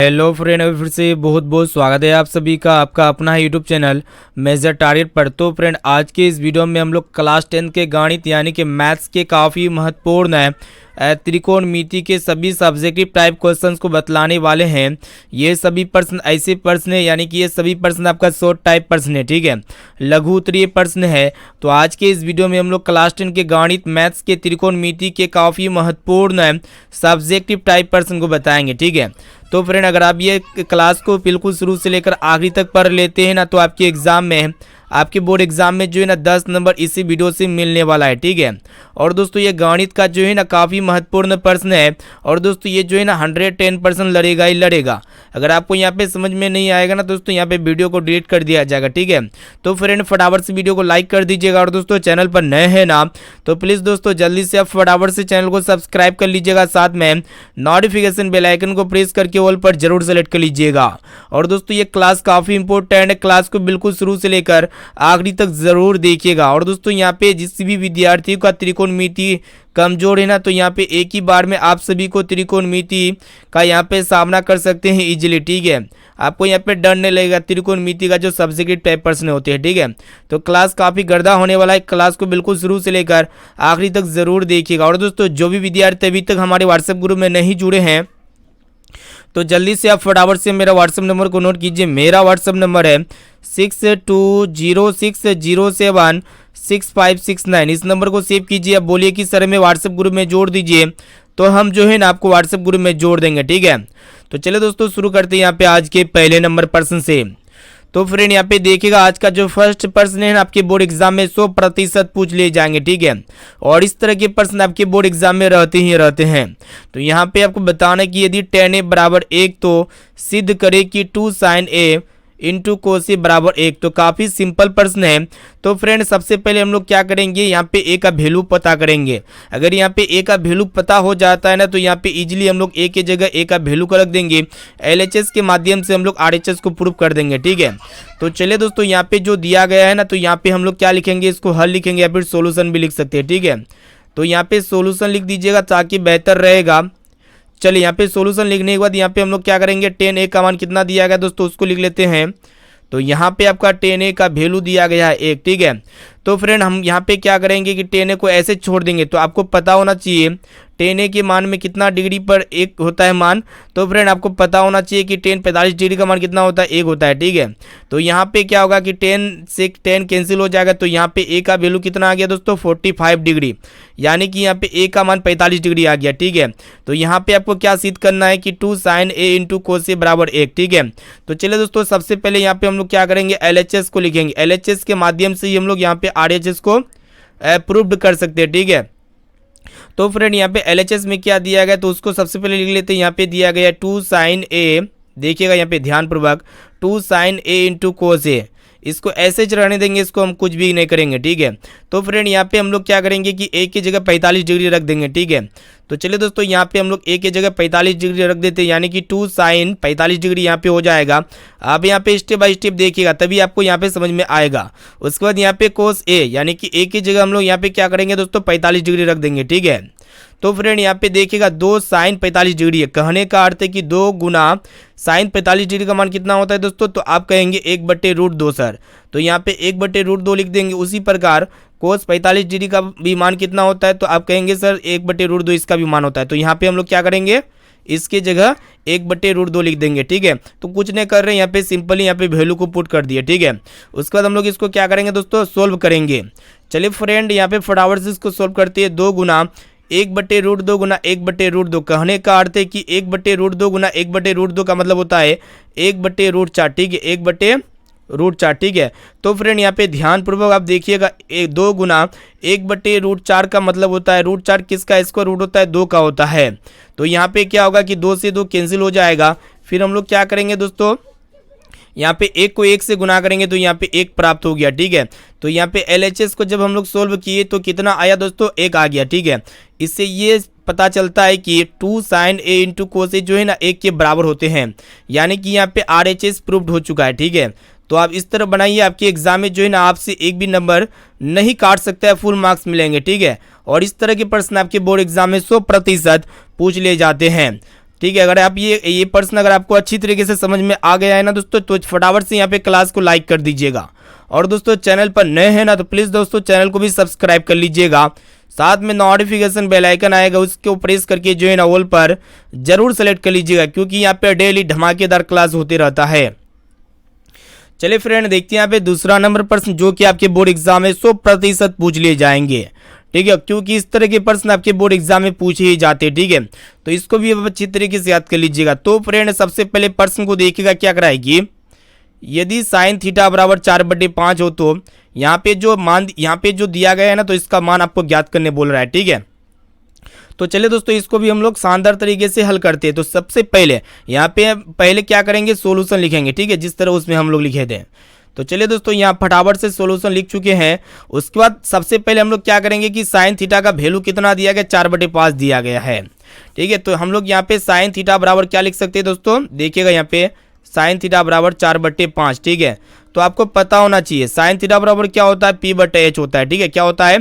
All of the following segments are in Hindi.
हेलो फ्रेंड, अभी फिर से बहुत बहुत स्वागत है आप सभी का आपका अपना है यूट्यूब चैनल मेजर टारगेट पर। तो फ्रेंड, आज के इस वीडियो में हम लोग क्लास 10 के गणित यानी कि मैथ्स के काफ़ी महत्वपूर्ण है त्रिकोणमिति के सभी सब्जेक्टिव टाइप क्वेश्चंस को बतलाने वाले हैं। ये सभी प्रश्न ऐसे प्रश्न है, यानी कि ये सभी प्रश्न आपका शॉर्ट टाइप प्रश्न है, ठीक है, लघु उत्तरीय प्रश्न है। तो आज के इस वीडियो में हम लोग क्लास 10 के गणित मैथ्स के त्रिकोणमिति के काफ़ी महत्वपूर्ण सब्जेक्टिव टाइप प्रश्न को बताएंगे, ठीक है। तो फ्रेंड, अगर आप ये क्लास को बिल्कुल शुरू से लेकर आखिरी तक पढ़ लेते हैं ना, तो आपके एग्जाम में आपके बोर्ड एग्जाम में जो है ना 10 नंबर इसी वीडियो से मिलने वाला है, ठीक है। और दोस्तों, ये गणित का जो है ना काफ़ी महत्वपूर्ण प्रश्न है और दोस्तों ये जो है ना 110% लड़ेगा ही लड़ेगा। अगर आपको यहाँ पे समझ में नहीं आएगा ना दोस्तों, यहाँ पे वीडियो को डिलीट कर दिया जाएगा, ठीक है। तो फ्रेंड, फटाफट से वीडियो को लाइक कर दीजिएगा और दोस्तों चैनल पर नए हैं ना तो प्लीज़ दोस्तों जल्दी से आप फटाफट से चैनल को सब्सक्राइब कर लीजिएगा, साथ में नोटिफिकेशन बेल आइकन को प्रेस करके ऑल पर जरूर सेलेक्ट कर लीजिएगा। और दोस्तों ये क्लास काफ़ी इंपॉर्टेंट है, क्लास को बिल्कुल शुरू से लेकर आखिरी तक जरूर देखिएगा। और दोस्तों यहाँ पे जिस भी विद्यार्थी का त्रिकोणमिति कमजोर है ना, तो यहाँ पे एक ही बार में आप सभी को त्रिकोणमिति का यहाँ पे सामना कर सकते हैं इजीली, ठीक है। आपको यहाँ पे डर नहीं लगेगा त्रिकोणमिति का जो सब्जेक्टिव टाइप प्रश्न होते हैं, ठीक है। तो क्लास काफ़ी गर्दा होने वाला है, क्लास को बिल्कुल शुरू से लेकर आखिरी तक जरूर देखिएगा। और दोस्तों जो भी विद्यार्थी अभी तक हमारे व्हाट्सएप ग्रुप में नहीं जुड़े हैं तो जल्दी से आप फटाफट से मेरा व्हाट्सएप नंबर को नोट कीजिए। मेरा व्हाट्सएप नंबर है 6206076569। इस नंबर को सेव कीजिए। आप बोलिए कि सर मैं व्हाट्सएप ग्रुप में जोड़ दीजिए, तो हम जो है ना आपको व्हाट्सएप ग्रुप में जोड़ देंगे, ठीक है। तो चलिए दोस्तों शुरू करते हैं यहाँ पे आज के पहले नंबर प्रश्न से। तो फ्रेंड यहाँ पे देखिएगा, आज का जो फर्स्ट प्रश्न है ना आपके बोर्ड एग्जाम में 100% पूछ लिए जाएंगे, ठीक है। और इस तरह के प्रश्न आपके बोर्ड एग्जाम में रहते ही रहते हैं। तो यहाँ पे आपको बताना है कि यदि tan a बराबर 1 तो सिद्ध करे कि 2 sin a into cos a बराबर 1। तो काफ़ी सिंपल प्रश्न है। तो फ्रेंड सबसे पहले हम लोग क्या करेंगे, यहाँ पे a का वैल्यू पता करेंगे। अगर यहाँ पे a का वैल्यू पता हो जाता है ना, तो यहाँ पे इजीली हम लोग a के जगह a का वैल्यू को रख देंगे। LHS के माध्यम से हम लोग RHS को प्रूव कर देंगे, ठीक है। तो चलिए दोस्तों यहाँ पे जो दिया गया है ना, तो यहाँ पे हम लोग क्या लिखेंगे, इसको हल लिखेंगे या फिर सोल्यूशन भी लिख सकते हैं, ठीक है। तो यहाँ पे सोल्यूशन लिख दीजिएगा ताकि बेहतर रहेगा। चलिए यहाँ पे सॉल्यूशन लिखने के बाद यहाँ पे हम लोग क्या करेंगे, tan a का मान कितना दिया गया दोस्तों उसको लिख लेते हैं। तो यहाँ पे आपका tan a का वैल्यू दिया गया है 1, ठीक है। तो फ्रेंड हम यहाँ पे क्या करेंगे कि tan a को ऐसे छोड़ देंगे। तो आपको पता होना चाहिए tan a के मान में कितना डिग्री पर 1 होता है मान। तो फ्रेंड आपको पता होना चाहिए कि tan 45 डिग्री का मान कितना होता है, 1 होता है, ठीक है। तो यहाँ पे क्या होगा कि tan से tan कैंसिल हो जाएगा। तो यहाँ पे a का वैल्यू कितना आ गया दोस्तों, 45 डिग्री, यानी कि यहाँ पे a का मान 45 डिग्री आ गया, ठीक है। तो यहाँ पे आपको क्या सिद्ध करना है कि 2 sin a into cos a बराबर 1, ठीक है। तो चलिए दोस्तों सबसे पहले यहाँ पे हम लोग क्या करेंगे, LHS को लिखेंगे। LHS के माध्यम से ही हम लोग यहाँ पे RHS को प्रूव्ड कर सकते हैं, ठीक है। तो फ्रेंड यहाँ पे LHS में क्या दिया गया, तो उसको सबसे पहले लिख लेते हैं। यहाँ पे दिया गया 2 sin a, देखिएगा यहाँ पे ध्यानपूर्वक 2 sin a into cos a। इसको ऐसे ही रहने देंगे, इसको हम कुछ भी नहीं करेंगे, ठीक है। तो फ्रेंड यहाँ पे हम लोग क्या करेंगे कि a की जगह 45 डिग्री रख देंगे, ठीक है। तो चलिए दोस्तों यहाँ पे हम लोग a की जगह 45 डिग्री रख देते हैं, यानी कि 2 sin 45 डिग्री यहाँ पे हो जाएगा। आप यहाँ पे स्टेप बाय स्टेप देखिएगा तभी आपको यहाँ पे समझ में आएगा। उसके बाद यहाँ पे cos a, यानी कि a की जगह हम लोग यहाँ पे क्या करेंगे दोस्तों 45 डिग्री रख देंगे, ठीक है। तो फ्रेंड यहाँ पे देखिएगा 2 sin 45 डिग्री है, कहने का अर्थ है कि 2 गुना sin 45 डिग्री का मान कितना होता है दोस्तों, तो आप कहेंगे 1/√2 सर। तो यहाँ पे 1/√2 लिख देंगे। उसी प्रकार cos 45 डिग्री का भी मान कितना होता है, तो आप कहेंगे सर 1/√2 इसका भी मान होता है। तो यहाँ पे हम लोग क्या करेंगे, इसके जगह 1/√2 लिख देंगे, ठीक है। तो कुछ नहीं कर रहे हैं, यहाँ पे सिंपली यहाँ पे वैल्यू को पुट कर दिए, ठीक है। उसके बाद हम लोग इसको क्या करेंगे दोस्तों, सोल्व करेंगे। चलिए फ्रेंड यहाँ पे फटाफट से इसको सोल्व करते हैं। 2 गुना 1/√2 गुना 1/√2, कहने का अर्थ है कि 1/√2 गुना 1/√2 का मतलब होता है 1/4, ठीक है, 1/√4, ठीक है। तो फ्रेंड यहाँ पे ध्यानपूर्वक आप देखिएगा, 2 गुना 1/√4 का मतलब होता है √4 किसका स्क्वायर रूट होता है, 2 का होता है। तो यहाँ पे क्या होगा कि 2 से 2 कैंसिल हो जाएगा। फिर हम लोग क्या करेंगे दोस्तों, यहाँ पे 1 को 1 से गुना करेंगे तो यहाँ पे 1 प्राप्त हो गया, ठीक है। तो यहाँ पे LHS को जब हम लोग सोल्व किए तो कितना आया दोस्तों, 1 आ गया, ठीक है। इससे ये पता चलता है कि 2 sin a into cos a जो है ना 1 के बराबर होते हैं, यानी कि यहाँ पे RHS प्रूव्ड हो चुका है, ठीक है। तो आप इस तरह बनाइए, आपके एग्जाम में जो है ना आपसे एक भी नंबर नहीं काट सकता है, फुल मार्क्स मिलेंगे, ठीक है। और इस तरह के प्रश्न आपके बोर्ड एग्जाम में 100% पूछ लिए जाते हैं। ठीक है। अगर आप ये प्रश्न अगर आपको अच्छी तरीके से समझ में आ गया है ना दोस्तों, तो फटाफट से यहाँ पे क्लास को लाइक कर दीजिएगा। और दोस्तों चैनल पर नए हैं ना, तो प्लीज़ दोस्तों चैनल को भी सब्सक्राइब कर लीजिएगा। साथ में नोटिफिकेशन बेल आइकन आएगा, उसको प्रेस करके जो है ना ऑल पर जरूर सेलेक्ट कर लीजिएगा, क्योंकि यहाँ पे डेली धमाकेदार क्लास होते रहता है। चलिए फ्रेंड, देखते हैं यहाँ पे दूसरा नंबर प्रश्न, जो कि आपके बोर्ड एग्जाम में 100% पूछ लिए जाएंगे। ठीक है, क्योंकि इस तरह के प्रश्न आपके बोर्ड एग्जाम में पूछे ही जाते हैं। ठीक है, तो इसको भी आप अच्छी तरीके से याद कर लीजिएगा। तो फ्रेंड, सबसे पहले प्रश्न को देखिएगा क्या कराएगी। यदि साइन थीटा बराबर 4/5 हो तो यहाँ पे जो दिया गया है ना, तो इसका मान आपको ज्ञात करने बोल रहा है। ठीक है, तो चलिए दोस्तों, इसको भी हम लोग शानदार तरीके से हल करते हैं। तो सबसे पहले यहाँ पे पहले क्या करेंगे, सोल्यूशन लिखेंगे। ठीक है, जिस तरह उसमें हम लोग लिखे थे। तो चलिए दोस्तों, यहाँ फटाफट से सोल्यूशन लिख चुके हैं। उसके बाद सबसे पहले हम लोग क्या करेंगे कि साइन थीटा का वैल्यू कितना दिया गया, 4/5 दिया गया है। ठीक है, तो हम लोग यहाँ पे साइन थीटा बराबर क्या लिख सकते हैं दोस्तों, देखिएगा यहाँ पे साइन थीटा बराबर 4/5। ठीक है, तो आपको पता होना चाहिए साइन थीटा बराबर क्या होता है, P/H होता है। ठीक है, क्या होता है,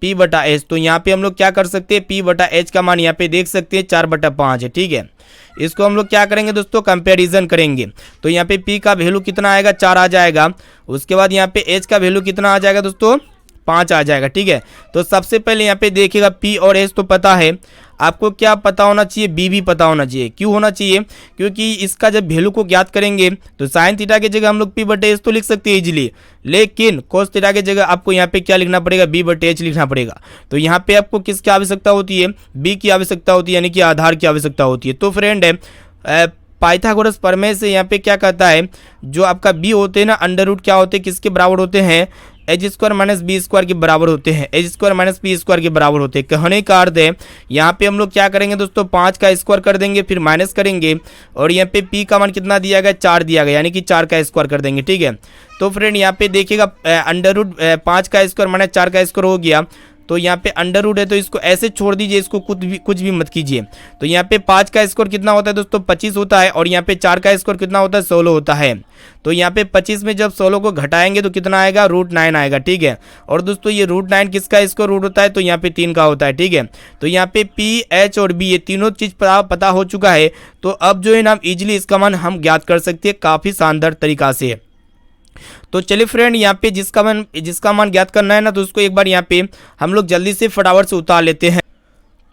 P/H। तो यहाँ पे हम लोग क्या कर सकते हैं, P/H का मान यहाँ पे देख सकते हैं 4/5 है। ठीक है, इसको हम लोग क्या करेंगे दोस्तों, कंपैरिजन करेंगे। तो यहाँ पे P का वैल्यू कितना आएगा, 4 आ जाएगा। उसके बाद यहाँ पे H का वैल्यू कितना आ जाएगा दोस्तों, 5 आ जाएगा। ठीक है, तो सबसे पहले यहाँ पे देखिएगा P और H तो पता है आपको, क्या पता होना चाहिए, B भी पता होना चाहिए। क्यों होना चाहिए, क्योंकि इसका जब वैल्यू को ज्ञात करेंगे तो साइन थीटा की जगह हम लोग P/H तो लिख सकते हैं इजीली, लेकिन कोस थीटा की जगह आपको यहाँ पे क्या लिखना पड़ेगा, B/H लिखना पड़ेगा। तो यहाँ पे आपको किसकी आवश्यकता होती है, B की आवश्यकता होती है, यानी कि आधार की आवश्यकता होती है। तो फ्रेंड, पाइथागोरस प्रमेय से यहाँ पे क्या कहता है, जो आपका B होते हैं ना, अंडर रूट क्या होते हैं, किसके बराबर होते हैं, H² - B² के बराबर होते हैं, H² - P² के बराबर होते हैं। कहने का अर्थ है यहाँ पे हम लोग क्या करेंगे दोस्तों, 5 का स्क्वायर कर देंगे, फिर माइनस करेंगे, और यहाँ पे P का मान कितना दिया गया, 4 दिया गया, यानी कि 4 का स्क्वायर कर देंगे। ठीक है, तो फ्रेंड यहाँ पे देखिएगा अंडर रूट 5 का स्क्वायर - 4 का स्क्वायर हो गया। तो यहाँ पे अंडर रूट है, तो इसको ऐसे छोड़ दीजिए, इसको कुछ भी मत कीजिए। तो यहाँ पे 5 का स्क्वायर कितना होता है दोस्तों, 25 होता है, और यहाँ पे 4 का स्क्वायर कितना होता है, 16 होता है। तो यहाँ पे 25 में जब 16 को घटाएंगे तो कितना आएगा, √9 आएगा। ठीक है, और दोस्तों ये √9 किसका स्क्वायर रूट होता है, तो यहाँ पे 3 का होता है। ठीक है, तो यहाँ पे P, H और B ये तीनों चीज पता हो चुका है। तो अब जो है ना, इजिली इसका मान हम ज्ञात कर सकते हैं काफी शानदार तरीका से। तो चलिए फ्रेंड, यहाँ पे जिसका मान ज्ञात करना है ना, तो उसको एक बार यहाँ पे हम लोग जल्दी से फटाफट से उतार लेते हैं।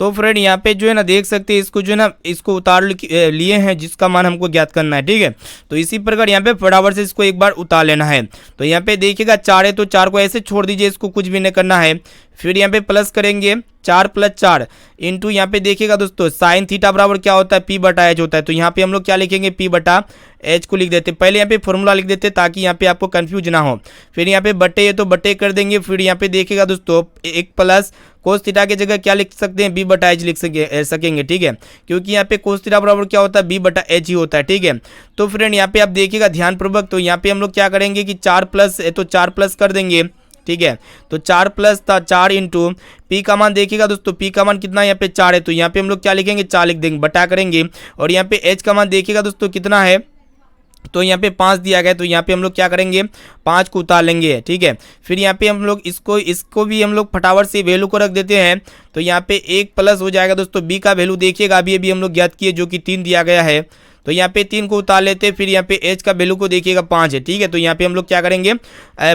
तो फ्रेंड यहाँ पे जो है ना देख सकते हैं, इसको जो है ना इसको उतार लिए हैं, जिसका मान हमको ज्ञात करना है। ठीक है, तो इसी प्रकार यहाँ पे फटाफट से इसको एक बार उतार लेना है। तो यहाँ पे देखिएगा 4 है, तो 4 को ऐसे छोड़ दीजिए, इसको कुछ भी नहीं करना है। फिर यहाँ पे प्लस करेंगे, 4 + 4 इंटू यहाँ पे देखिएगा दोस्तों, साइन थीटा बराबर क्या होता है, P/H होता है। तो यहाँ पे हम लोग क्या लिखेंगे, P/H को लिख देते, पहले यहाँ पे फॉर्मूला लिख देते ताकि यहाँ पे आपको कंफ्यूज ना हो। फिर यहाँ पे बटे है तो बटे कर देंगे। फिर यहाँ पे देखिएगा दोस्तों, 1 प्लस कोस थीटा की जगह क्या लिख सकते हैं, B/H लिख सकेंगे। ठीक है, क्योंकि यहाँ पे कोस थीटा बराबर क्या होता है, B/H ही होता है। ठीक है, तो फ्रेंड यहाँ पे आप देखिएगा ध्यानपूर्वक, तो यहाँ पे हम लोग क्या करेंगे कि 4 प्लस है तो 4 प्लस कर देंगे। ठीक है, तो 4 प्लस था 4 इंटू P का मान देखिएगा दोस्तों, P का मान कितना यहाँ पे 4 है, तो यहाँ पे हम लोग क्या लिखेंगे, 4 लिख देंगे, बटा करेंगे। और यहाँ पे H का मान देखिएगा दोस्तों कितना है, तो यहाँ पे 5 दिया गया, तो यहाँ पे हम लोग क्या करेंगे, 5 को उतार लेंगे। ठीक है, फिर यहाँ पे हम लोग इसको भी हम लोग फटाफट से वैल्यू को रख देते हैं। तो यहाँ पे 1 प्लस हो जाएगा दोस्तों, B का वैल्यू देखिएगा अभी हम लोग ज्ञात किए, जो कि 3 दिया गया है। तो यहाँ पे 3 को उतार लेते हैं। फिर यहाँ पे H का वैल्यू को देखिएगा 5 है। ठीक है, तो यहाँ पे हम लोग क्या करेंगे,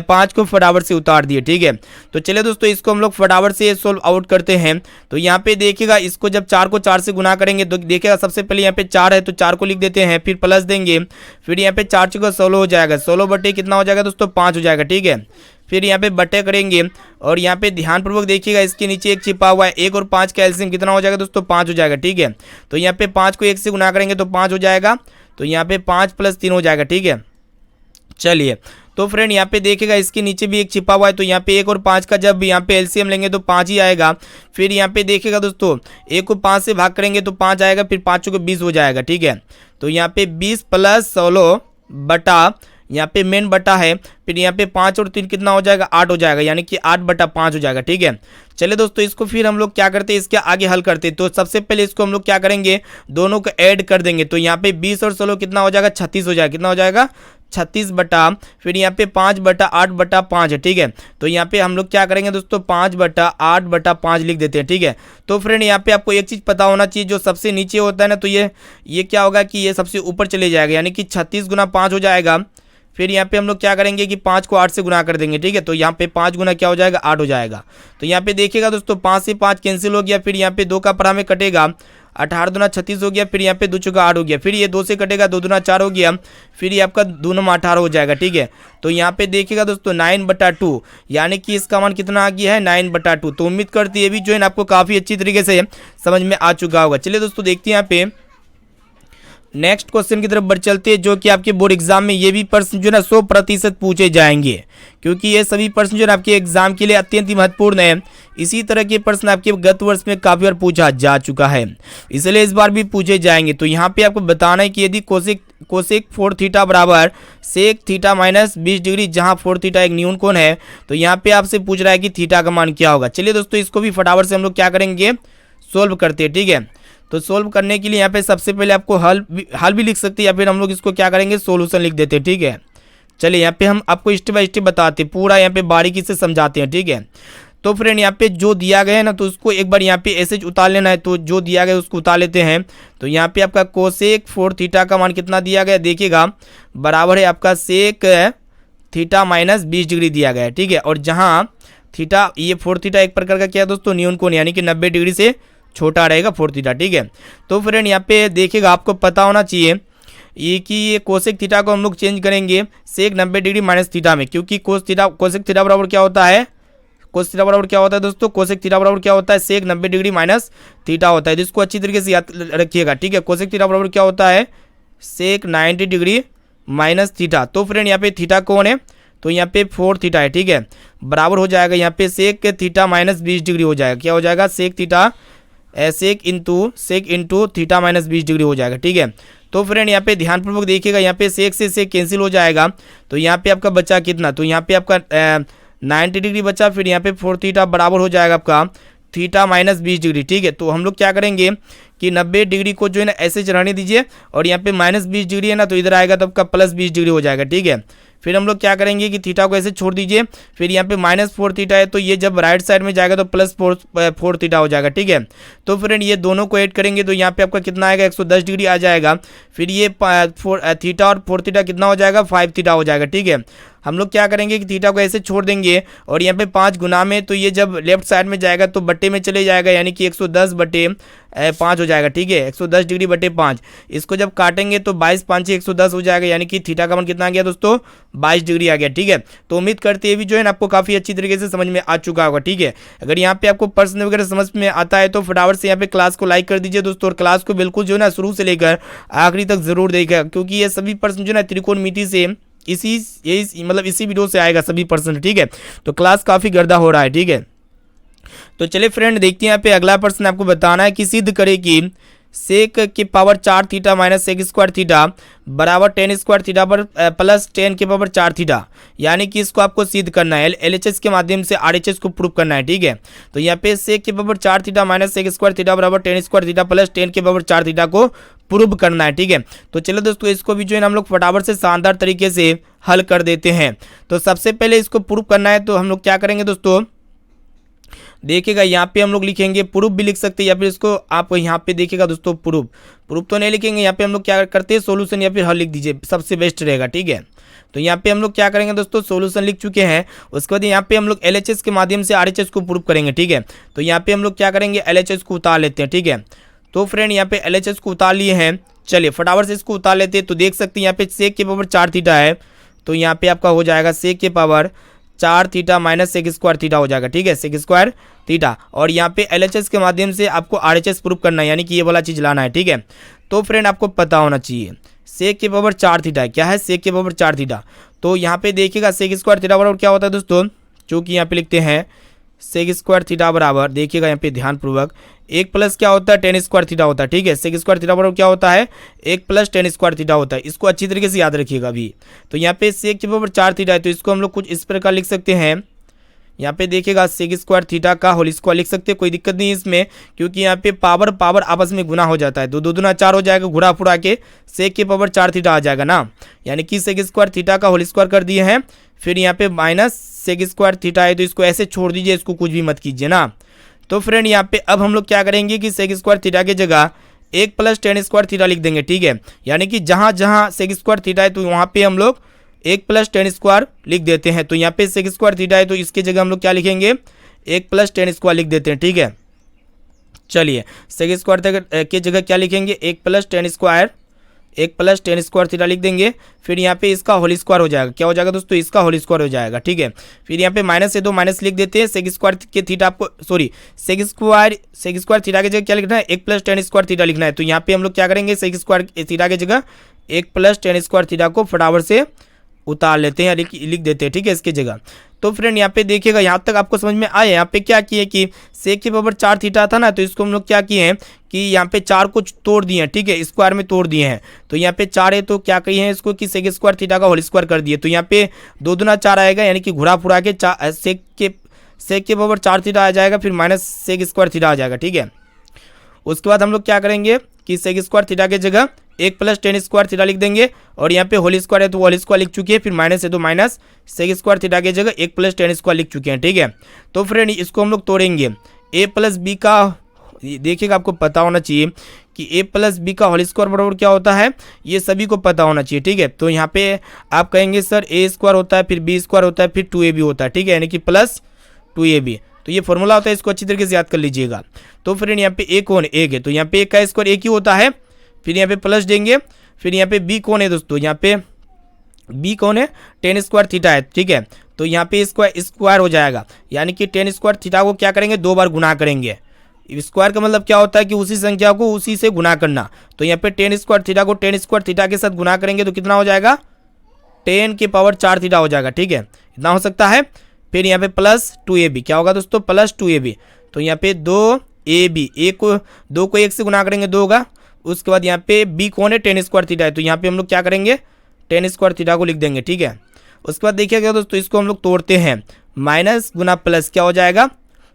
5 को फटाफट से उतार दिए। ठीक है, तो चलिए दोस्तों, इसको हम लोग फटाफट से सोल्व आउट करते हैं। तो यहाँ पे देखिएगा, इसको जब 4 को 4 से गुना करेंगे तो देखिएगा सबसे पहले यहाँ पे 4 है, तो 4 को लिख देते हैं, फिर प्लस देंगे। फिर यहाँ पे 4 × 16 हो जाएगा, 16 बटे कितना हो जाएगा दोस्तों, 5 हो जाएगा। ठीक है, फिर यहाँ पे बटे करेंगे, और यहाँ पे ध्यानपूर्वक देखिएगा, इसके नीचे 1 छिपा हुआ है, 1 और 5 का एलसीएम कितना हो जाएगा दोस्तों, 5 हो जाएगा। ठीक है, तो यहाँ पे 5 को 1 से गुना करेंगे तो 5 हो जाएगा। तो यहाँ पे 5 + 3 हो जाएगा। ठीक है, चलिए, तो फ्रेंड यहाँ पे देखिएगा, इसके नीचे भी 1 छिपा हुआ है, तो यहाँ पे 1 और 5 का जब यहाँ पे एलसीएम लेंगे तो 5 ही आएगा। फिर यहाँ पे देखिएगा दोस्तों, 1 को 5 से भाग करेंगे तो 5 आएगा, फिर 5 को 20 हो जाएगा। ठीक है, तो यहाँ पे 20 + 16 बटा यहाँ पे मेन बटा है, फिर यहाँ पे 5 और 3 कितना हो जाएगा, 8 हो जाएगा, यानी कि 8/5 हो जाएगा। ठीक है, चलिए दोस्तों इसको फिर हम लोग क्या करते हैं, इसके आगे हल करते हैं। तो सबसे पहले इसको हम लोग क्या करेंगे, दोनों को ऐड कर देंगे। तो यहाँ पे 20 और 16 कितना हो जाएगा, 36 हो जाएगा। कितना हो जाएगा, 36 बटा, फिर यहाँ पे 5/8/5 है। ठीक है, तो यहाँ पे हम लोग क्या करेंगे दोस्तों, 5/8/5 लिख देते हैं। ठीक है, तो फ्रेंड यहाँ पे आपको एक चीज़ पता होना चाहिए, जो सबसे नीचे होता है ना, तो ये क्या होगा कि ये सबसे ऊपर चले जाएगा, यानी कि 36 गुना 5 हो जाएगा। फिर यहाँ पे हम लोग क्या करेंगे कि 5 को 8 से गुना कर देंगे। ठीक है, तो यहाँ पे 5 गुना क्या हो जाएगा, 8 हो जाएगा। तो यहाँ पे देखिएगा दोस्तों 5 से 5 कैंसिल हो गया, फिर यहाँ पे 2 का परा में कटेगा, 18 दूना 36 हो गया, फिर यहाँ पे 2 चौका 8 हो गया, फिर ये 2 से कटेगा, 2 दूना 4 हो गया, फिर ये आपका 2 9 18 हो जाएगा। ठीक है, तो यहाँ पे देखिएगा दोस्तों 9/2, यानी कि इसका मान कितना आ गया है, 9/2। तो उम्मीद करती है ये भी जो है ना आपको काफ़ी अच्छी तरीके से समझ में आ चुका होगा। चलिए दोस्तों देखते हैं यहाँ पे नेक्स्ट क्वेश्चन की तरफ बढ़ चलते हैं, जो कि आपके बोर्ड एग्जाम में ये भी प्रश्न जो है ना 100% पूछे जाएंगे, क्योंकि ये सभी प्रश्न जो है आपके एग्जाम के लिए अत्यंत ही महत्वपूर्ण है। इसी तरह के प्रश्न आपके गत वर्ष में काफी बार पूछा जा चुका है, इसलिए इस बार भी पूछे जाएंगे। तो यहाँ पे आपको बताना है कि यदि कोसेक 4 थीटा बराबर सेक थीटा माइनस 20 डिग्री, जहाँ 4 थीटा एक न्यून कोण है, तो यहाँ पे आपसे पूछ रहा है कि थीटा का मान क्या होगा। चलिए दोस्तों इसको भी फटाफट से हम लोग क्या करेंगे, सोल्व करते हैं। ठीक है, तो सोल्व करने के लिए यहाँ पे सबसे पहले आपको हल भी लिख सकते हैं, या फिर हम लोग इसको क्या करेंगे, सोल्यूशन लिख देते हैं। ठीक है, चलिए यहाँ पे हम आपको स्टेप बाय स्टेप बताते हैं, पूरा यहाँ पे बारीकी से समझाते हैं। ठीक है, तो फ्रेंड यहाँ पे जो दिया गया है ना, तो उसको एक बार यहाँ पे ऐसे उतार लेना है। तो जो दिया गया है उसको उतार लेते हैं। तो यहाँ पे आपका कोसेक 4 थीटा का मान कितना दिया गया, देखिएगा बराबर है आपका सेक थीटा माइनस 20 डिग्री दिया गया है। ठीक है, और जहाँ थीटा, ये 4 थीटा एक प्रकार का क्या है दोस्तों, न्यून कोण, यानी कि 90 डिग्री से छोटा रहेगा 4 थीटा। ठीक है, तो फ्रेंड यहाँ पे देखिएगा आपको पता होना चाहिए ये कि ये कोसेक थीटा को हम लोग चेंज करेंगे सेक 90 डिग्री माइनस थीटा में, क्योंकि कोसेक थीटा बराबर क्या होता है, कोस थीटा बराबर क्या होता है दोस्तों, कोसेक थीटा बराबर क्या होता है, सेक 90 डिग्री माइनस थीटा होता है, जिसको अच्छी तरीके से याद रखिएगा। ठीक है, कोसेक थीटा बराबर क्या होता है, सेक 90 डिग्री माइनस थीटा। तो फ्रेंड यहाँ पे थीटा कौन है, तो यहाँ पे 4 थीटा है। ठीक है, बराबर हो जाएगा यहाँ पे सेक थीटा माइनस 20 डिग्री हो जाएगा। क्या हो जाएगा, sec theta sec into theta minus 20 degree हो जाएगा। ठीक है, तो फ्रेंड यहाँ पे ध्यानपूर्वक देखिएगा, यहाँ पे सेक से सेक कैंसिल हो जाएगा, तो यहाँ पे आपका बचा कितना, तो यहाँ पे आपका 90 डिग्री बचा, फिर यहाँ पे 4 थीटा बराबर हो जाएगा आपका थीटा माइनस 20 डिग्री। ठीक है, तो हम लोग क्या करेंगे कि 90 डिग्री को जो है ना ऐसे चढ़ाने दीजिए, और यहाँ पे माइनस 20 डिग्री है ना, तो इधर आएगा तो आपका प्लस 20 डिग्री हो जाएगा। ठीक है, फिर हम लोग क्या करेंगे कि थीटा को ऐसे छोड़ दीजिए, फिर यहाँ पे -4 थीटा है, तो ये जब राइट साइड में जाएगा तो +4 थीटा हो जाएगा। ठीक है, तो फ्रेंड ये दोनों को ऐड करेंगे तो यहाँ पे आपका कितना आएगा, 110 डिग्री आ जाएगा। फिर ये थीटा और 4 थीटा कितना हो जाएगा, 5 थीटा हो जाएगा। ठीक है, हम लोग क्या करेंगे कि थीटा को ऐसे छोड़ देंगे, और यहाँ पे 5 गुना में, तो ये जब लेफ्ट साइड में जाएगा तो बट्टे में चले जाएगा, यानी कि 110/5 हो जाएगा। ठीक है, 110 डिग्री बटे 5, इसको जब काटेंगे तो 22 5 110 हो जाएगा, यानी कि थीटा का मान कितना आ गया दोस्तों, 22 डिग्री आ गया। ठीक है, तो उम्मीद करते हैं भी जो है ना आपको काफ़ी अच्छी तरीके से समझ में आ चुका होगा। ठीक है, अगर यहाँ पे आपको प्रश्न वगैरह समझ में आता है तो फटाफट से यहाँ पे क्लास को लाइक कर दीजिए दोस्तों, और क्लास को बिल्कुल जो है ना शुरू से लेकर आखिरी तक जरूर देखिएगा, क्योंकि ये सभी प्रश्न जो है ना त्रिकोणमिति से इसी वीडियो से आएगा सभी प्रश्न। ठीक है, तो क्लास काफ़ी गर्दा हो रहा है। ठीक है, तो चलिए फ्रेंड देखते हैं यहाँ पे अगला प्रश्न आपको बताना है कि सिद्ध करे कि सेक की power 4 theta minus sec square theta बराबर 10 स्क्वायर थीटा पर प्लस 10 की पावर 4 थीटा, यानी कि इसको आपको सिद्ध करना है, LHS के माध्यम से RHS को प्रूव करना है। ठीक है, तो यहाँ पे सेक की power 4 theta minus sec square theta बराबर 10 स्क्वायर थीटा प्लस 10 की पावर 4 थीटा को प्रूव करना है। ठीक है, तो चलो दोस्तों इसको भी जो है हम लोग फटाफट से शानदार तरीके से हल कर देते हैं। तो सबसे पहले इसको प्रूव करना है, तो हम लोग क्या करेंगे दोस्तों, देखिएगा यहाँ पे हम लोग लिखेंगे, प्रूफ भी लिख सकते हैं, या फिर इसको आप यहाँ पे देखिएगा दोस्तों, प्रूफ तो नहीं लिखेंगे, यहाँ पे हम लोग क्या करते हैं, सोल्यूशन या फिर हल लिख दीजिए, सबसे बेस्ट रहेगा। ठीक है, तो यहाँ पे हम लोग क्या करेंगे दोस्तों, सोल्यूशन लिख चुके हैं, उसके बाद यहाँ पे हम लोग LHS के माध्यम से RHS को प्रूफ करेंगे। ठीक है, तो यहाँ पे हम लोग क्या करेंगे, LHS को उतार लेते हैं। ठीक है, तो फ्रेंड यहाँ पे LHS को उतार लिए हैं, चलिए फटाफट से इसको उतार लेते हैं। तो देख सकते हैं यहाँ पे सेक की पावर 4 थीटा है, तो यहाँ पे आपका हो जाएगा सेक की power 4 theta minus sec square theta हो जाएगा। ठीक है, सेक स्क्वायर थीटा, और यहाँ पे LHS के माध्यम से आपको RHS प्रूफ करना है, यानी कि ये वाला चीज़ लाना है। ठीक है, तो फ्रेंड आपको पता होना चाहिए सेक की पावर 4 थीटा है, क्या है, सेक की पावर 4 थीटा। तो यहाँ पे देखिएगा सेक स्क्वायर थीटा बराबर क्या होता है दोस्तों, जो कि यहाँ पे लिखते हैं सेक स्क्वायर थीटा बराबर, देखिएगा यहाँ पे ध्यानपूर्वक, 1 प्लस क्या होता है टेन स्क्वायर थीटा होता है, ठीक है। सेक स्क्वायर थीटा बराबर क्या होता है 1 प्लस टेन स्क्वायर थीटा होता है। इसको अच्छी तरीके से याद रखिएगा अभी। तो यहाँ पे सेक के बराबर 4 थीटा है, तो इसको हम लोग कुछ इस प्रकार लिख सकते हैं। यहाँ पे देखिएगा सेक स्क्वायर थीटा का होल स्क्वायर लिख सकते हैं, कोई दिक्कत नहीं है इसमें, क्योंकि यहाँ पे पावर पावर आपस में गुना हो जाता है। तो 2 दूना 4 हो जाएगा, घुरा फुरा के सेक के पावर 4 थीटा आ जाएगा ना, यानी कि सेक स्क्वायर थीटा का होल स्क्वायर कर दिए हैं। फिर यहाँ पे माइनस सेक स्क्वायर थीटा है, तो इसको ऐसे छोड़ दीजिए, इसको कुछ भी मत कीजिए ना। तो फ्रेंड यहाँ पे अब हम लोग क्या करेंगे कि सेक स्क्वायर थीटा की जगह 1 प्लस टेन स्क्वायर थीटा लिख देंगे, ठीक है। यानी कि जहाँ जहाँ सेक स्क्वायर थीटा है तो वहाँ पे हम लोग 1 प्लस टेन स्क्वायर लिख देते हैं। तो यहाँ पे सेक स्क्वायर थीटा है, तो इसके जगह हम लोग क्या लिखेंगे 1 प्लस टेन स्क्वायर लिख देते हैं, ठीक है। चलिए सेक स्क्वायर की जगह क्या लिखेंगे 1 plus ten square, 1 plus ten square theta लिख देंगे। फिर यहाँ पे इसका होल स्क्वायर हो जाएगा, क्या हो जाएगा दोस्तों इसका होल स्क्वायर हो जाएगा, ठीक है। फिर यहाँ पे माइनस से 2 माइनस लिख देते हैं। सेक स्क्वायर के थीटा आपको सॉरी सेक स्क्वायर थीटा की जगह क्या लिखना है 1 प्लस टेन स्क्वायर थीटा लिखना है। तो यहाँ पे हम लोग क्या करेंगे सेक स्क्वायर थीटा की जगह 1 प्लस टेन स्क्वायर थीटा को फटाफट से उतार लेते हैं, लिख देते हैं, ठीक है इसकी जगह। तो फ्रेंड यहाँ पे देखिएगा, यहाँ तक आपको समझ में आया। यहाँ पे क्या किए कि सेक के बराबर 4 थीटा था ना, तो इसको हम लोग क्या किए हैं कि यहाँ पे 4 को तोड़ दिए हैं, ठीक है, स्क्वायर में तोड़ दिए हैं। तो यहाँ पे 4 है, तो क्या किए हैं इसको कि सेक स्क्वायर थीटा का होल स्क्वायर कर दिए। तो यहाँ पे 2 दूना 4 आएगा, यानी कि घुरा फुरा के सेक के बराबर 4 थीटा आ जाएगा, फिर माइनस सेक स्क्वायर थीटा आ जाएगा, ठीक है। उसके बाद हम लोग क्या करेंगे कि सेक स्क्वायर थीटा की जगह 1 प्लस टेन स्क्वायर थीटा लिख देंगे, और यहाँ पे होल स्क्वायर है तो होल स्क्वायर लिख चुके हैं। फिर माइनस है तो माइनस सेक स्क्वायर थीटा की जगह 1 प्लस टेन स्क्वायर लिख चुके हैं, ठीक है। तो फ्रेंड इसको हम लोग तोड़ेंगे। ए प्लस बी का देखिएगा, आपको पता होना चाहिए कि ए प्लस बी का होल स्क्वायर बराबर क्या होता है, ये सभी को पता होना चाहिए, ठीक है। तो यहाँ पे आप कहेंगे सर ए स्क्वायर होता है, फिर बी स्क्वायर होता है, फिर 2ab होता है, ठीक है, यानी कि प्लस 2ab। तो ये फॉर्मूला होता है, इसको अच्छी तरीके से याद कर लीजिएगा। तो फ्रेंड यहाँ पे ए कौन एक है, तो यहाँ पे एक का स्क्वायर एक ही होता है। फिर यहाँ पे प्लस देंगे। फिर यहाँ पे बी कौन है दोस्तों, यहाँ पे बी कौन है टेन स्क्वायर थीटा है, ठीक है। तो यहाँ पे स्क्वायर हो जाएगा, यानी कि टेन स्क्वायर थीटा को क्या करेंगे 2 बार गुना करेंगे। स्क्वायर का मतलब क्या होता है कि उसी संख्या को उसी से गुना करना। तो यहाँ पे टेन स्क्वायर थीटा को टेन स्क्वायर थीटा के साथ गुना करेंगे तो कितना हो जाएगा 10 की पावर 4 थीटा हो जाएगा, ठीक है, इतना हो सकता है। फिर यहाँ पे प्लस 2ab, क्या होगा दोस्तों प्लस 2ab। तो यहाँ पे 2ab, 2 को 1 से गुना करेंगे 2 होगा। उसके बाद यहाँ पे बी कौन है टेन स्क्वायर थीटा है, तो यहाँ पे हम लोग क्या करेंगे टेन स्क्वायर थीटा को लिख देंगे, ठीक है। उसके बाद देखिएगा दोस्तों, इसको हम लोग तोड़ते हैं, माइनस गुना प्लस क्या हो जाएगा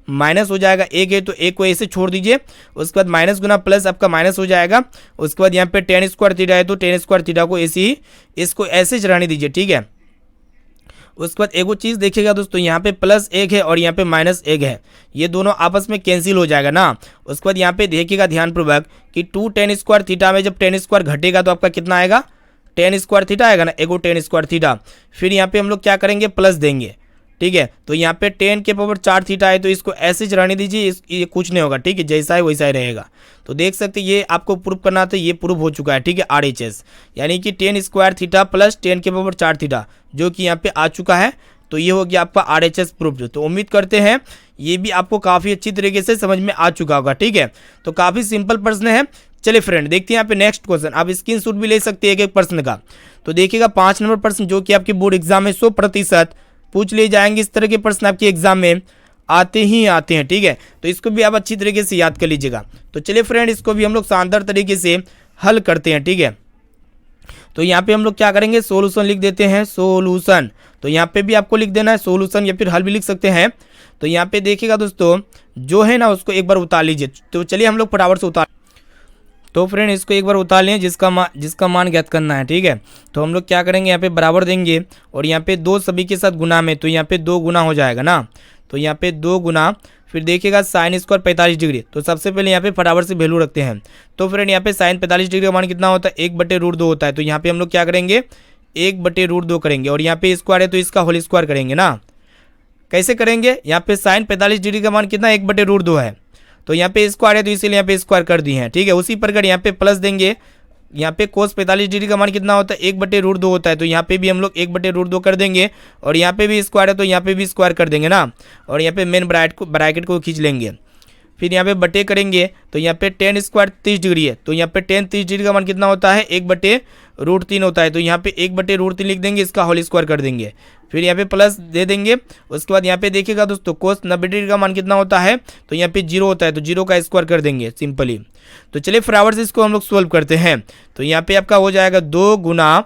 माइनस हो जाएगा। एक है तो एक को ऐसे छोड़ दीजिए। उसके बाद माइनस गुना प्लस आपका माइनस हो जाएगा। उसके बाद यहाँ पे टेन स्क्वायर थीटा है तो टेन स्क्वायर थीटा को ऐसे ही इसको ऐसे चढ़ाने दीजिए, ठीक है। उसके बाद एक वो चीज़ देखिएगा दोस्तों, यहाँ पे प्लस 1 है और यहाँ पे माइनस 1 है, ये दोनों आपस में कैंसिल हो जाएगा ना। उसके बाद यहाँ पे देखिएगा ध्यानपूर्वक कि 2 टेन स्क्वायर थीटा में जब टेन स्क्वायर घटेगा तो आपका कितना आएगा टेन स्क्वायर थीटा आएगा ना, एगो टेन स्क्वायर थीटा। फिर यहाँ पे हम लोग क्या करेंगे प्लस देंगे, ठीक है। तो यहाँ पे 10 के पावर 4 थीटा है तो इसको ऐसे चढ़ाने दीजिए, ये कुछ नहीं होगा, ठीक है, जैसा है वैसा ही रहेगा। तो देख सकते ये आपको प्रूफ करना था, ये प्रूफ हो चुका है, ठीक है, RHS यानी कि 10 स्क्वायर थीटा प्लस 10 के पावर 4 थीटा जो कि यहाँ पे आ चुका है। तो ये हो गया आपका RHS प्रूफ। तो उम्मीद करते हैं ये भी आपको काफ़ी अच्छी तरीके से समझ में आ चुका होगा, ठीक है। तो काफ़ी सिंपल प्रश्न है। चलिए फ्रेंड देखते हैं यहाँ पे नेक्स्ट क्वेश्चन, आप स्क्रीनशॉट भी ले सकते हैं एक एक प्रश्न का। तो देखिएगा 5 नंबर प्रश्न जो कि आपके बोर्ड एग्जाम में 100% पूछ लिए जाएंगे। इस तरह के प्रश्न आपके एग्जाम में आते ही आते हैं, ठीक है। तो इसको भी आप अच्छी तरीके से याद कर लीजिएगा। तो चलिए फ्रेंड इसको भी हम लोग शानदार तरीके से हल करते हैं, ठीक है। तो यहाँ पे हम लोग क्या करेंगे सोल्यूशन लिख देते हैं, सोल्यूशन। तो यहाँ पे भी आपको लिख देना है सोल्यूशन या फिर हल भी लिख सकते हैं। तो यहाँ पे देखिएगा दोस्तों जो है ना उसको एक बार उतार लीजिए। तो चलिए हम लोग फटाफट से उतार, तो फ्रेंड इसको एक बार उतार लें जिसका मान ज्ञात करना है, ठीक है। तो हम लोग क्या करेंगे यहाँ पे बराबर देंगे और यहाँ पे 2 सभी के साथ गुना में, तो यहाँ पे 2 गुना हो जाएगा ना। तो यहाँ पे 2 गुना, फिर देखिएगा साइन स्क्वायर 45 डिग्री। तो सबसे पहले यहाँ पे फटाफट से वैल्यू रखते हैं। तो फ्रेंड यहाँ पे साइन 45 डिग्री का मान कितना होता है 1/√2 होता है। तो यहाँ पे हम लोग क्या करेंगे 1/√2 करेंगे और यहाँ पे स्क्वायर है तो इसका होल स्क्वायर करेंगे ना। कैसे करेंगे, यहाँ पे साइन 45 डिग्री का मान कितना 1/√2 है। तो यहाँ पे स्क्वायर है तो इसीलिए यहाँ पे स्क्वायर कर दिए हैं, ठीक है। उसी प्रकार यहाँ पे प्लस देंगे, यहाँ पे कोस 45 डिग्री का मान कितना होता है 1/√2 होता है। तो यहाँ पे भी हम लोग 1/√2 कर देंगे और यहाँ पे भी स्क्वायर है तो यहाँ पे भी स्क्वायर कर देंगे ना। और यहाँ पे मेन ब्रैकेट को खींच लेंगे। फिर यहाँ पे बटे करेंगे तो यहाँ पे टेन स्क्वायर 30 डिग्री है, तो यहाँ पे टेन 30 डिग्री का मान कितना होता है 1/√3 होता है। तो यहाँ पे 1/√3 लिख देंगे, इसका होल स्क्वायर कर देंगे, फिर यहाँ पे प्लस दे देंगे। उसके बाद यहाँ पे देखिएगा दोस्तों कोस 90 डिग्री का मान कितना होता है, तो यहाँ पे 0 होता है, तो 0 का स्क्वायर कर देंगे सिंपली। तो चलिए फटाफट से इसको हम लोग सोल्व करते हैं। तो यहाँ पे आपका हो जाएगा 2 गुना,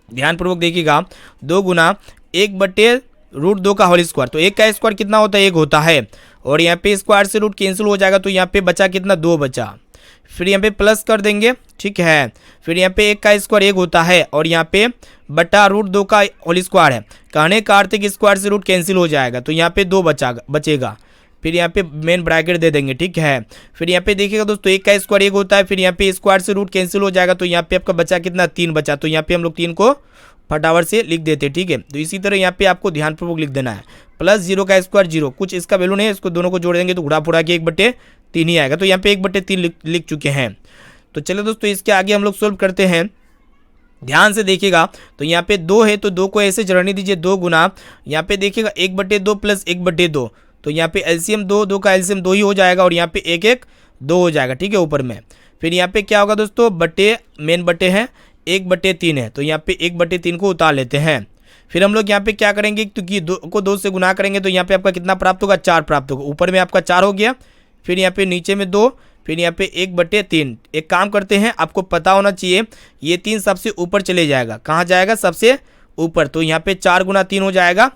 ध्यानपूर्वक देखिएगा, 2 गुना 1/√2 का होल स्क्वायर। तो 1 का स्क्वायर कितना होता है 1 होता है, और यहाँ पे स्क्वायर से रूट कैंसिल हो जाएगा, तो यहाँ पे बचा कितना 2 बचा। फिर यहाँ पे प्लस कर देंगे, ठीक है। फिर यहाँ पे 1 का स्क्वायर 1 होता है, और यहाँ पे /√2 का होल स्क्वायर है। कहने का अर्थ है कि स्क्वायर से रूट कैंसिल हो जाएगा, तो यहाँ पे 2 बचेगा। फिर यहाँ पे मेन ब्रैकेट दे देंगे, ठीक है। फिर यहाँ पे देखिएगा दोस्तों 1 का स्क्वायर 1 होता है, फिर यहाँ पे स्क्वायर से रूट कैंसिल हो जाएगा, तो यहाँ पे आपका बचा कितना 3 बचा। तो यहाँ पे हम लोग 3 को फटाफट से लिख देते हैं, ठीक है। तो इसी तरह यहाँ पे आपको ध्यानपूर्वक लिख देना है, प्लस 0 का स्क्वायर 0, कुछ इसका वैल्यू नहीं है, इसको दोनों को जोड़ देंगे तो घुड़ा फुड़ा के 1/3 ही आएगा। तो यहाँ पे 1/3 लिख चुके हैं। तो चलो दोस्तों इसके आगे हम लोग सोल्व करते हैं, ध्यान से देखिएगा। तो यहाँ पे 2 है, तो 2 को ऐसे रहने दीजिए, 2 गुना यहाँ पे देखिएगा 1/2 प्लस 1/2, तो यहाँ पे एलसीएम 2 का एलसीएम 2 ही हो जाएगा, और यहाँ पे 1 2 हो जाएगा, ठीक है, ऊपर में। फिर यहाँ पे क्या होगा दोस्तों, मेन बटे है 1/3 है, तो यहाँ पे 1/3 को उतार लेते हैं। फिर हम लोग यहाँ पे क्या करेंगे, क्योंकि 2 को 2 से गुना करेंगे, तो यहाँ पे आपका कितना प्राप्त होगा 4 प्राप्त होगा। ऊपर में आपका 4 हो गया, फिर यहाँ पे नीचे में 2, फिर यहाँ पे 1/3। एक काम करते हैं, आपको पता होना चाहिए ये 3 सबसे ऊपर चले जाएगा। कहाँ जाएगा, सबसे ऊपर, तो यहाँ पे 4 गुना 3 हो जाएगा।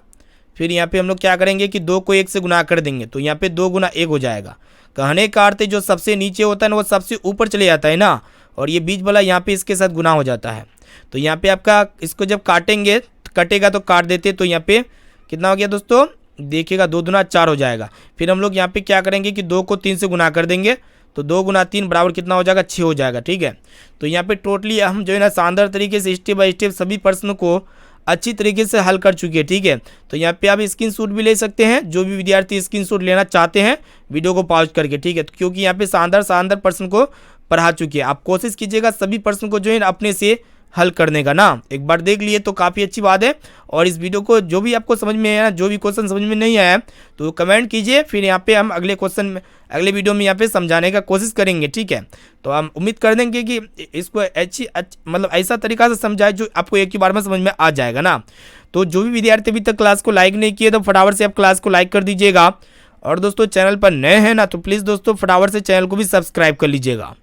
फिर यहाँ पे हम लोग क्या करेंगे कि 2 को 1 से गुना कर देंगे, तो यहाँ पे 2 गुना 1 हो जाएगा। कहने का अर्थ है जो सबसे नीचे होता है ना वो सबसे ऊपर चले जाता है ना, और ये बीच वाला यहाँ पे इसके साथ गुना हो जाता है। तो यहाँ पे आपका इसको जब काटेंगे, कटेगा तो काट देते, तो यहाँ पे कितना हो गया दोस्तों, देखिएगा 2 दूना 4 हो जाएगा। फिर हम लोग यहाँ पे क्या करेंगे कि 2 को 3 से गुना कर देंगे, तो 2 गुना 3 बराबर कितना हो जाएगा 6 हो जाएगा, ठीक है। तो यहाँ पे टोटली हम जो है ना शानदार तरीके से स्टेप बाय स्टेप सभी प्रश्नों को अच्छी तरीके से हल कर चुके हैं, ठीक है। तो यहाँ पे आप स्क्रीनशॉट भी ले सकते हैं, जो भी विद्यार्थी स्क्रीनशॉट लेना चाहते हैं वीडियो को पॉज करके, ठीक है, क्योंकि यहाँ पे शानदार प्रश्न को पढ़ा चुके हैं। आप कोशिश कीजिएगा सभी प्रश्न को जो है अपने से हल करने का ना, एक बार देख लिए तो काफ़ी अच्छी बात है। और इस वीडियो को जो भी आपको समझ में आया, जो भी क्वेश्चन समझ में नहीं आया तो कमेंट कीजिए, फिर यहाँ पे हम अगले क्वेश्चन में अगले वीडियो में यहाँ पे समझाने का कोशिश करेंगे, ठीक है। तो हम उम्मीद कर देंगे कि इसको मतलब ऐसा तरीका से समझाए जो आपको एक ही बार में समझ में आ जाएगा ना। तो जो भी विद्यार्थी अभी तक क्लास को लाइक नहीं किए तो फटाफट से आप क्लास को लाइक कर दीजिएगा, और दोस्तों चैनल पर नए हैं ना तो प्लीज़ दोस्तों फटाफट से चैनल को भी सब्सक्राइब कर लीजिएगा।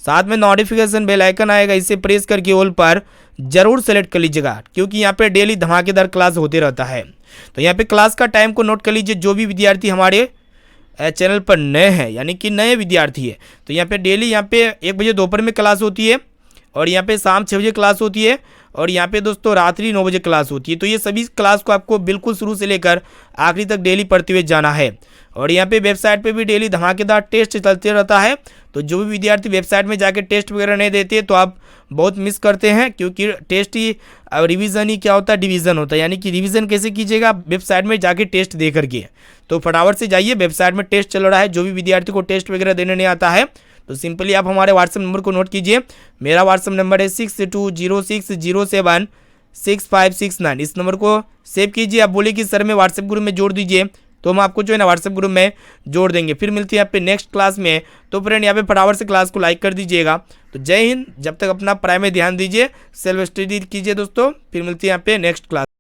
साथ में नोटिफिकेशन बेल आइकन आएगा, इसे प्रेस करके ऑल पर जरूर सेलेक्ट कर लीजिएगा, क्योंकि यहाँ पे डेली धमाकेदार क्लास होते रहता है। तो यहाँ पे क्लास का टाइम को नोट कर लीजिए, जो भी विद्यार्थी हमारे चैनल पर नए हैं यानी कि नए विद्यार्थी है, तो यहाँ पे डेली यहाँ पे 1 बजे दोपहर में क्लास होती है, और यहाँ पे शाम 6 बजे क्लास होती है, और यहाँ पे दोस्तों रात्रि 9 बजे क्लास होती है। तो ये सभी क्लास को आपको बिल्कुल शुरू से लेकर आखिरी तक डेली पढ़ते हुए जाना है। और यहाँ पे वेबसाइट पे भी डेली धमाकेदार टेस्ट चलते रहता है, तो जो भी विद्यार्थी वेबसाइट में जाके टेस्ट वगैरह नहीं देते तो आप बहुत मिस करते हैं, क्योंकि टेस्ट ही रिवीजन ही क्या होता है, डिवीज़न होता है। यानी कि रिवीजन कैसे कीजिएगा, वेबसाइट में जाके टेस्ट दे करके। तो फटाफट से जाइए, वेबसाइट में टेस्ट चल रहा है, जो भी विद्यार्थी को टेस्ट वगैरह देने नहीं आता है तो सिंपली आप हमारे व्हाट्सएप नंबर को नोट कीजिए। मेरा व्हाट्सएप नंबर है 6206076569। इस नंबर को सेव कीजिए। आप बोलिए कि सर मैं व्हाट्सएप ग्रुप में जोड़ दीजिए, तो हम आपको जो है ना व्हाट्सएप ग्रुप में जोड़ देंगे। फिर मिलती है यहाँ पे नेक्स्ट क्लास में। तो फ्रेंड यहाँ पे फटाफट से क्लास को लाइक कर दीजिएगा। तो जय हिंद। जब तक अपना पढ़ाई में ध्यान दीजिए, सेल्फ स्टडी कीजिए दोस्तों। फिर मिलती है यहाँ पे नेक्स्ट क्लास।